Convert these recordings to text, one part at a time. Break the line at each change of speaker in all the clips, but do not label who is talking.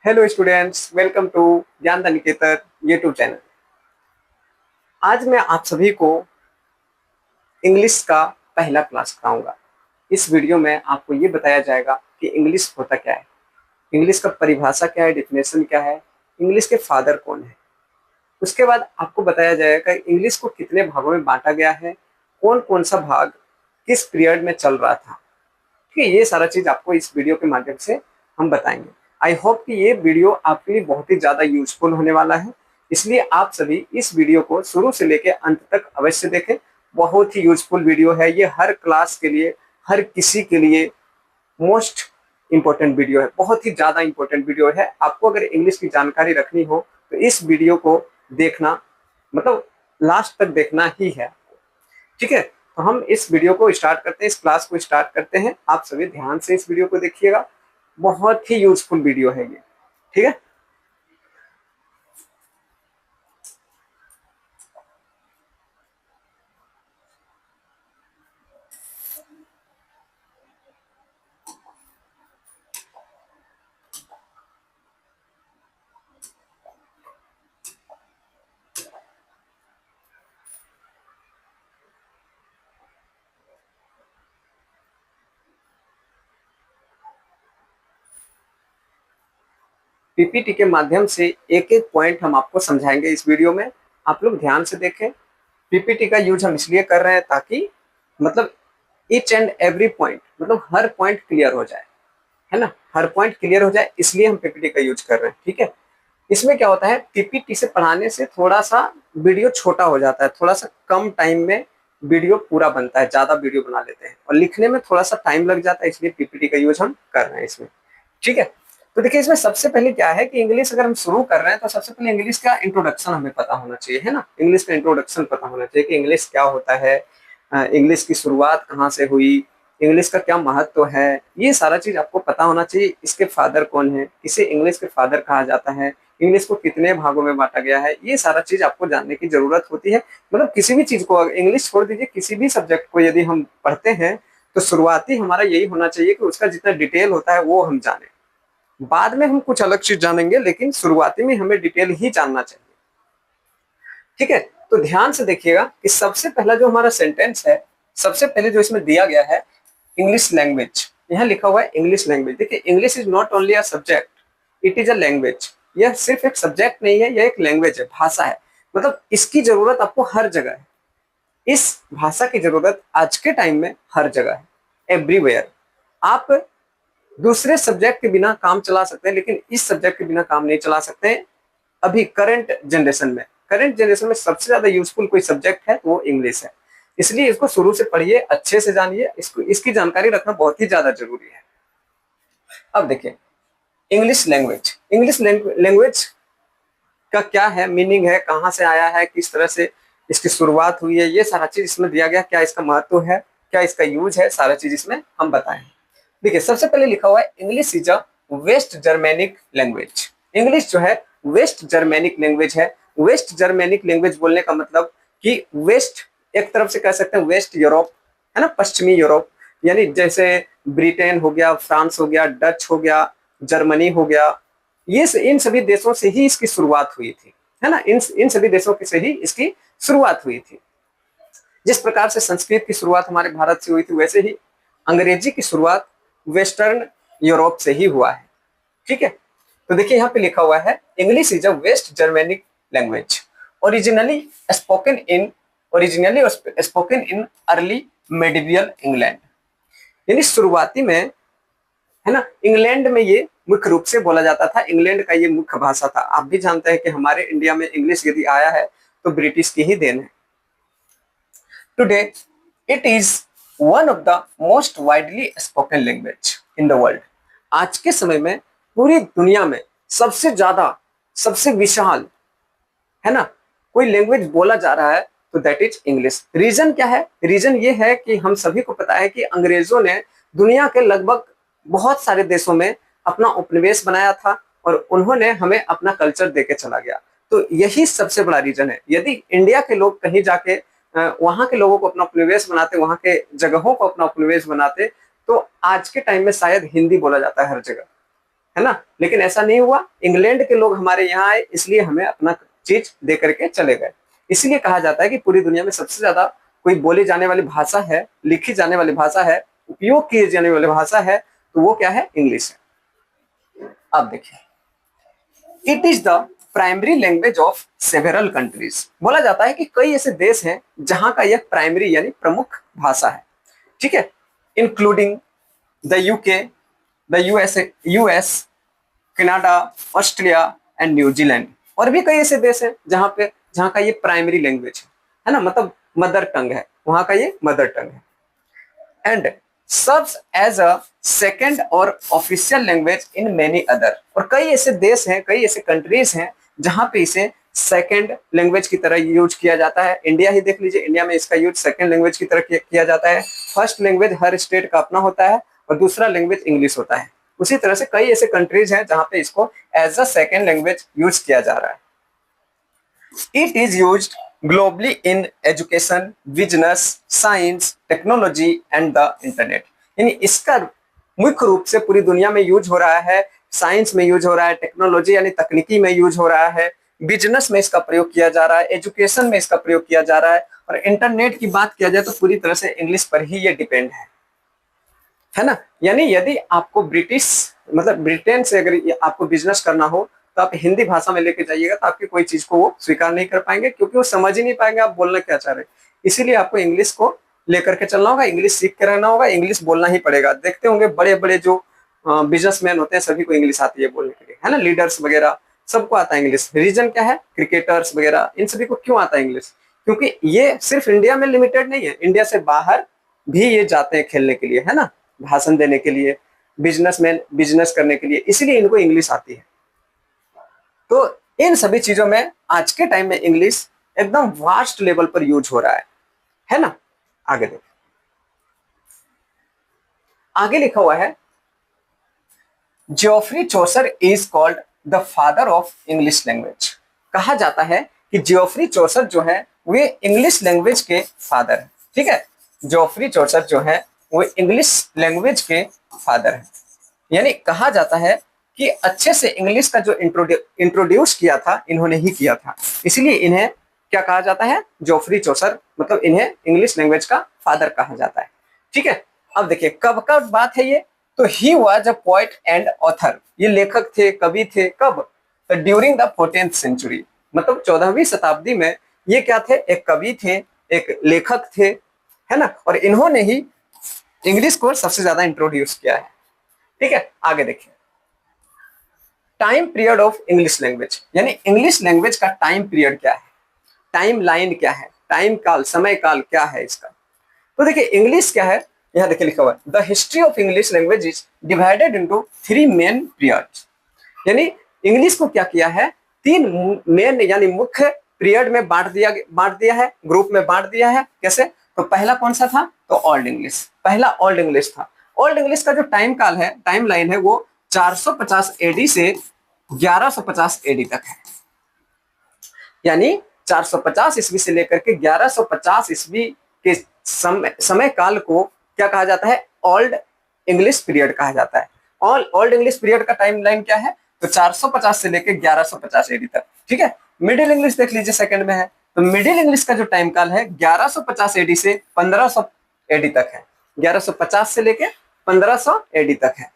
Hello students, welcome to ज्ञान the Niketan YouTube channel. आज मैं आप सभी को इंग्लिश का पहला क्लास कराऊंगा। इस वीडियो में आपको ये बताया जाएगा कि इंग्लिश होता क्या है, इंग्लिश का परिभाषा क्या है, डेफिनेशन क्या है, इंग्लिश के फादर कौन है। उसके बाद आपको बताया जाएगा इंग्लिश को कितने भागों में बांटा गया है, कौन कौन सा भाग किस पीरियड में चल रहा था। ठीक है, ये सारा चीज आपको इस वीडियो के माध्यम से हम बताएंगे। आई होप कि ये वीडियो आपके लिए बहुत ही ज्यादा यूजफुल होने वाला है, इसलिए आप सभी इस वीडियो को शुरू से लेकर अंत तक अवश्य देखें। बहुत ही यूजफुल वीडियो है ये, हर क्लास के लिए, हर किसी के लिए मोस्ट इंपॉर्टेंट वीडियो है, बहुत ही ज्यादा इंपॉर्टेंट वीडियो है। आपको अगर इंग्लिश की जानकारी रखनी हो तो इस वीडियो को देखना, मतलब लास्ट तक देखना ही है। ठीक है, तो हम इस वीडियो को स्टार्ट करते हैं, इस क्लास को स्टार्ट करते हैं। आप सभी ध्यान से इस वीडियो को देखिएगा, बहुत ही यूजफुल वीडियो है ये। ठीक है, पीपीटी के माध्यम से एक एक पॉइंट हम आपको समझाएंगे इस वीडियो में। आप लोग ध्यान से देखें। पीपीटी का यूज हम इसलिए कर रहे हैं ताकि मतलब ईच एंड एवरी पॉइंट, मतलब हर पॉइंट क्लियर हो जाए, है ना, हर पॉइंट क्लियर हो जाए, इसलिए हम पीपीटी का यूज कर रहे हैं। ठीक है, इसमें क्या होता है, पीपीटी से पढ़ाने से थोड़ा सा वीडियो छोटा हो जाता है, थोड़ा सा कम टाइम में वीडियो पूरा बनता है, ज्यादा वीडियो बना लेते हैं और लिखने में थोड़ा सा टाइम लग जाता है, इसलिए पीपीटी का यूज हम कर रहे हैं इसमें। ठीक है, तो देखिए इसमें सबसे पहले क्या है कि इंग्लिश अगर हम शुरू कर रहे हैं तो सबसे पहले इंग्लिश का इंट्रोडक्शन हमें पता होना चाहिए, है ना। इंग्लिश का इंट्रोडक्शन पता होना चाहिए कि इंग्लिश क्या होता है, इंग्लिश की शुरुआत कहाँ से हुई, इंग्लिश का क्या महत्व है, ये सारा चीज आपको पता होना चाहिए। इसके फादर कौन है, किसे इंग्लिश के फादर कहा जाता है, इंग्लिश को कितने भागों में बांटा गया है, ये सारा चीज आपको जानने की जरूरत होती है। मतलब किसी भी चीज को, इंग्लिश छोड़ दीजिए, किसी भी सब्जेक्ट को यदि हम पढ़ते हैं तो शुरुआती हमारा यही होना चाहिए कि उसका जितना डिटेल होता है वो हम जाने। बाद में हम कुछ अलग चीज जानेंगे, लेकिन शुरुआती में हमें डिटेल ही जानना चाहिए। ठीक है, तो ध्यान से देखिएगा कि सबसे पहला जो हमारा सेंटेंस है, सबसे पहले जो इसमें दिया गया है, इंग्लिश लैंग्वेज, यहाँ लिखा हुआ है इंग्लिश लैंग्वेज। देखिए, English is not only a subject, it is a language. यह सिर्फ एक सब्जेक्ट नहीं है, यह एक लैंग्वेज है, भाषा है। मतलब इसकी जरूरत आपको हर जगह है, इस भाषा की जरूरत आज के टाइम में हर जगह है, एवरीवेयर। आप दूसरे सब्जेक्ट के बिना काम चला सकते हैं, लेकिन इस सब्जेक्ट के बिना काम नहीं चला सकते हैं। अभी करंट जनरेशन में सबसे ज्यादा यूजफुल कोई सब्जेक्ट है तो वो इंग्लिश है, इसलिए इसको शुरू से पढ़िए, अच्छे से जानिए, इसको, इसकी जानकारी रखना बहुत ही ज्यादा जरूरी है। अब देखिए, इंग्लिश लैंग्वेज का क्या है, मीनिंग है, कहाँ से आया है, किस तरह से इसकी शुरुआत हुई है, ये सारा चीज इसमें दिया गया। क्या इसका महत्व है, क्या इसका यूज है, सारा चीज इसमें हम बताएं। देखिए, सबसे पहले लिखा हुआ है English is a West Germanic language. English जो है वेस्ट जर्मेनिक लैंग्वेज है। वेस्ट जर्मेनिक लैंग्वेज बोलने का मतलब कि वेस्ट एक तरफ से कह सकते हैं वेस्ट यूरोप, है ना, पश्चिमी यूरोप, यानी जैसे ब्रिटेन हो गया, फ्रांस हो गया, डच हो गया, जर्मनी हो गया, ये इन सभी देशों से ही इसकी शुरुआत हुई थी, है ना। इन सभी देशों से ही इसकी शुरुआत हुई थी। जिस प्रकार से संस्कृत की शुरुआत हमारे भारत से हुई थी, वैसे ही अंग्रेजी की शुरुआत वेस्टर्न यूरोप से ही हुआ है। ठीक है, तो देखिए यहाँ पे लिखा हुआ है English is a West Germanic language, originally spoken in originally spoken in early medieval England. यानी शुरुआती में, है ना, इंग्लैंड में ये मुख्य रूप से बोला जाता था, इंग्लैंड का ये मुख्य भाषा था। आप भी जानते हैं कि हमारे इंडिया में इंग्लिश यदि आया है तो ब्रिटिश की ही देन है। Today it is one of the most widely spoken language in the world. आज के समय में पूरी दुनिया में सबसे ज्यादा, सबसे विशाल, है ना, कोई लैंग्वेज बोला जा रहा है तो दैट इज इंग्लिश। रीजन क्या है, रीजन ये है कि हम सभी को पता है कि अंग्रेजों ने दुनिया के लगभग बहुत सारे देशों में अपना उपनिवेश बनाया था और उन्होंने हमें अपना कल्चर देके चला गया। तो यही सबसे बड़ा रीजन है। यदि इंडिया के लोग कहीं जाके वहां के लोगों को अपना उपनिवेश बनाते, वहां के जगहों को अपना उपनिवेश बनाते, तो आज के टाइम में शायद हिंदी बोला जाता है हर जगह, है ना। लेकिन ऐसा नहीं हुआ, इंग्लैंड के लोग हमारे यहाँ आए, इसलिए हमें अपना चीज दे करके चले गए। इसलिए कहा जाता है कि पूरी दुनिया में सबसे ज्यादा कोई बोली जाने वाली भाषा है, लिखी जाने वाली भाषा है, उपयोग किए जाने वाली भाषा है, तो वो क्या है, इंग्लिश है। अब देखिए, it is the primary language of several countries. बोला जाता है कि कई ऐसे देश हैं जहां का यह प्राइमरी यानी प्रमुख भाषा है, ठीक है, including the UK, the US, Canada, Australia and New Zealand. और भी कई ऐसे देश हैं जहां का ये प्राइमरी लैंग्वेज है ना, मतलब मदर टंग है, वहां का ये मदर टंग है। And serves as a second और official language in many other. और कई ऐसे देश हैं, कई ऐसे कंट्रीज हैं जहां पे इसे सेकेंड लैंग्वेज की तरह यूज किया जाता है। इंडिया ही देख लीजिए, इंडिया में इसका यूज सेकेंड लैंग्वेज की तरह किया जाता है। फर्स्ट लैंग्वेज हर स्टेट का अपना होता है और दूसरा लैंग्वेज इंग्लिश होता है। उसी तरह से कई ऐसे कंट्रीज हैं जहां पे इसको as a second language use किया जा रहा है। It is used globally in education, business, science, technology and the internet। यानी इसका मुख्य रूप से पूरी दुनिया में यूज हो रहा है, साइंस में यूज हो रहा है, टेक्नोलॉजी यानी तकनीकी में यूज हो रहा है, बिजनेस में इसका प्रयोग किया जा रहा है, एजुकेशन में इसका प्रयोग किया जा रहा है, और इंटरनेट की बात किया जाए तो पूरी तरह से इंग्लिश पर ही ये डिपेंड है ना। यानी यदि आपको ब्रिटेन से अगर आपको बिजनेस करना हो तो आप हिंदी भाषा में लेके जाइएगा तो आपकी कोई चीज को वो स्वीकार नहीं कर पाएंगे, क्योंकि वो समझ ही नहीं पाएंगे आप बोलना क्या चाह रहे हैं। इसीलिए आपको इंग्लिश को लेकर के चलना होगा, इंग्लिश सीख के रहना होगा, इंग्लिश बोलना ही पड़ेगा। देखते होंगे बड़े बड़े जो बिजनेसमैन होते हैं सभी को इंग्लिश आती है बोलने के लिए, है ना, लीडर्स वगैरह सबको आता है इंग्लिश। रीजन क्या है, क्रिकेटर्स वगैरह, इन सभी को क्यों आता है इंग्लिश, क्योंकि ये सिर्फ इंडिया में लिमिटेड नहीं है, इंडिया से बाहर भी ये जाते हैं खेलने के लिए, है ना, भाषण देने के लिए, बिजनेसमैन बिजनेस करने के लिए, इसलिए इनको इंग्लिश आती है। तो इन सभी चीजों में आज के टाइम में इंग्लिश एकदम वास्ट लेवल पर यूज हो रहा है ना। आगे देखो, आगे लिखा हुआ है, Geoffrey Chaucer is called the father of English language. कहा जाता है कि जियोफ्री चौसर जो है वे इंग्लिश लैंग्वेज के फादर है, ठीक है। जियोफ्री चौसर जो है वो इंग्लिश लैंग्वेज के फादर है। यानी कहा जाता है कि अच्छे से इंग्लिश का जो इंट्रोड्यूस किया था इन्होंने ही किया था, इसलिए इन्हें क्या कहा जाता है, जियोफ्री चौसर, मतलब इन्हें इंग्लिश लैंग्वेज का फादर कहा जाता है, ठीक है। अब देखिए कब का बात है ये, तो he was a poet and author. ये लेखक थे, कवि थे, कब, तो ड्यूरिंग द 14th सेंचुरी, मतलब 14वीं शताब्दी में ये क्या थे, एक कवि थे, एक लेखक थे, है ना, और इन्होंने ही इंग्लिश को सबसे ज्यादा इंट्रोड्यूस किया है, ठीक है। आगे देखिए, time period of English language, यानी इंग्लिश लैंग्वेज का टाइम पीरियड क्या है, टाइम लाइन क्या है, टाइम काल, समय काल क्या है इसका। तो देखिए इंग्लिश क्या है, यहाँ देखिए लिखा हुआ है, the history of English language is divided into 3 main periods. यानी इंग्लिश को क्या किया है, 3 मेन यानी मुख्य पीरियड में बांट दिया है, ग्रुप में बांट दिया है। कैसे, तो पहला कौन सा था, तो ओल्ड इंग्लिश, पहला ओल्ड इंग्लिश था। ओल्ड इंग्लिश का जो टाइम काल है, टाइम लाइन है, वो 450 एडी से 1150 एडी तक है। यानी 450 ईस्वी से लेकर के 1150 ईस्वी के समय काल को क्या कहा जाता है, ओल्ड इंग्लिश पीरियड कहा जाता है। ओल्ड इंग्लिश पीरियड का टाइम लाइन क्या है, तो 450 से लेकर 1150 एडी तक, ठीक है। मिडिल इंग्लिश देख लीजिए सेकंड में है, तो मिडिल इंग्लिश का जो टाइम काल है 1150 एडी से 1500 एडी तक है, 1150 से लेकर 1500 एडी तक है।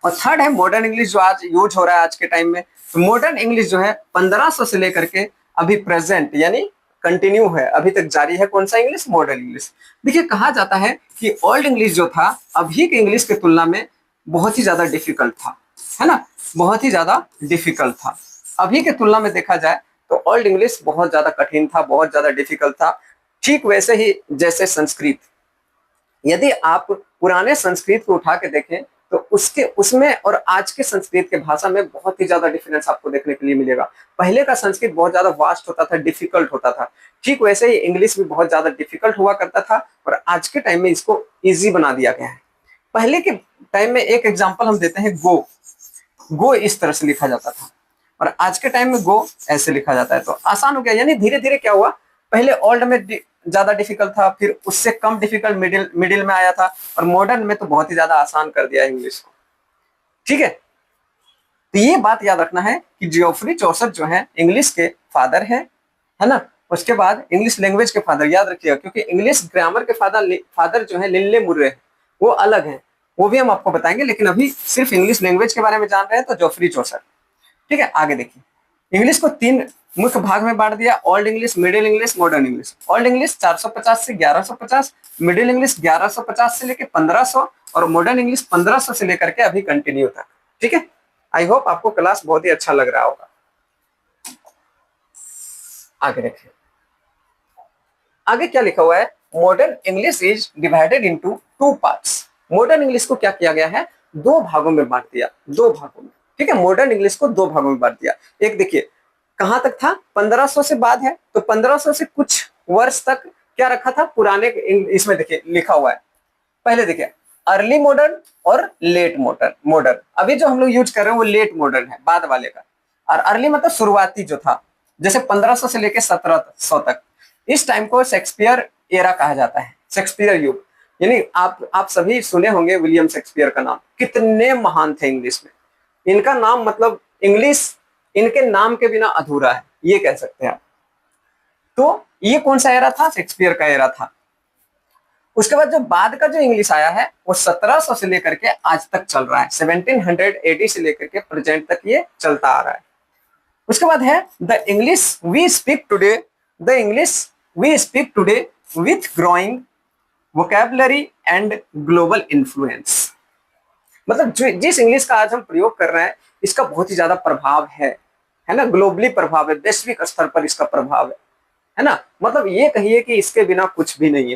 और थर्ड है मॉडर्न इंग्लिश, जो आज यूज हो रहा है आज के टाइम में। तो मॉडर्न इंग्लिश जो है 1500 से लेकर के अभी प्रेजेंट यानी कंटिन्यू है, अभी तक जारी है, कौन सा इंग्लिश, मॉडर्न इंग्लिश। देखिए कहा जाता है कि ओल्ड इंग्लिश जो था अभी के इंग्लिश की तुलना में बहुत ही ज्यादा डिफिकल्ट था, है ना, बहुत ही ज्यादा डिफिकल्ट था। अभी के तुलना में देखा जाए तो ओल्ड इंग्लिश बहुत ज्यादा कठिन था, बहुत ज्यादा डिफिकल्ट था। ठीक वैसे ही जैसे संस्कृत, यदि आप पुराने संस्कृत को उठा के देखें तो उसमें और आज के संस्कृत के भाषा में बहुत ही ज्यादा डिफरेंस आपको देखने के लिए मिलेगा। पहले का संस्कृत बहुत ज्यादा वास्ट होता था, डिफिकल्ट होता था। ठीक वैसे ही इंग्लिश भी बहुत ज्यादा डिफिकल्ट हुआ करता था और आज के टाइम में इसको इजी बना दिया गया है। पहले के टाइम में एक एग्जांपल हम देते हैं, गो इस तरह से लिखा जाता था और आज के टाइम में गो ऐसे लिखा जाता है, तो आसान हो गया। यानी धीरे धीरे क्या हुआ, पहले ओल्ड में ज्यादा डिफिकल्ट था, फिर उससे कम डिफिकल्ट मिडिल में आया था और मॉडर्न में तो बहुत ही ज्यादा आसान कर दिया इंग्लिश को, ठीक है। तो ये बात याद रखना है कि जियोफ्री चौसर जो है इंग्लिश के फादर है ना। उसके बाद इंग्लिश लैंग्वेज के फादर याद रखिएगा, क्योंकि इंग्लिश ग्रामर के फादर जो है लिनले मुर्रे वो अलग है, वो भी हम आपको बताएंगे, लेकिन अभी सिर्फ इंग्लिश लैंग्वेज के बारे में जान रहे हैं तो जियोफ्री चौसर। ठीक है, आगे देखिए। इंग्लिश को 3 मुख्य भाग में बांट दिया, old English, middle English, modern English. Old English 450 से 1150, मिडिल इंग्लिश 1150 से लेकर 1500 और मॉडर्न इंग्लिश 1500 से लेकर के अभी कंटिन्यू तक। ठीक है, आई होप आपको क्लास बहुत ही अच्छा लग रहा होगा। आगे देखिए, आगे क्या लिखा हुआ है, modern English is divided into 2 parts. Modern English को क्या किया गया है, 2 भागों में बांट दिया, 2 भागों में। ठीक है, मॉडर्न इंग्लिश को 2 भागों में बांट दिया। एक देखिए कहां तक था, 1500 से बाद है, तो 1500 से कुछ वर्ष तक क्या रखा था, पुराने इसमें देखिए लिखा हुआ है। पहले देखिए अर्ली मॉडर्न और लेट मॉडर्न। अभी जो हम लोग यूज कर रहे हैं वो लेट मॉडर्न है, बाद वाले का। और अर्ली मतलब शुरुआती जो था, जैसे 1500 से लेकर 1700 तक। इस टाइम को शेक्सपियर एरा कहा जाता है, शेक्सपियर युग। यानी आप सभी सुने होंगे विलियम शेक्सपियर का नाम, कितने महान थे इंग्लिश में। इनका नाम मतलब इंग्लिश इनके नाम के बिना अधूरा है, ये कह सकते हैं आप। तो ये कौन सा एरा था, शेक्सपियर का एरा था। उसके बाद जो बाद का जो इंग्लिश आया है वो 1700 से लेकर के आज तक चल रहा है, 1780 से लेकर के प्रेजेंट तक ये चलता आ रहा है। उसके बाद है the English we speak today with growing vocabulary and global influence. मतलब जिस इंग्लिश का आज हम प्रयोग कर रहे हैं इसका बहुत ही ज्यादा प्रभाव है ना, ग्लोबली प्रभाव है, वैश्विक स्तर पर इसका प्रभाव है ना। मतलब ये कहिए कि इसके बिना कुछ भी नहीं है।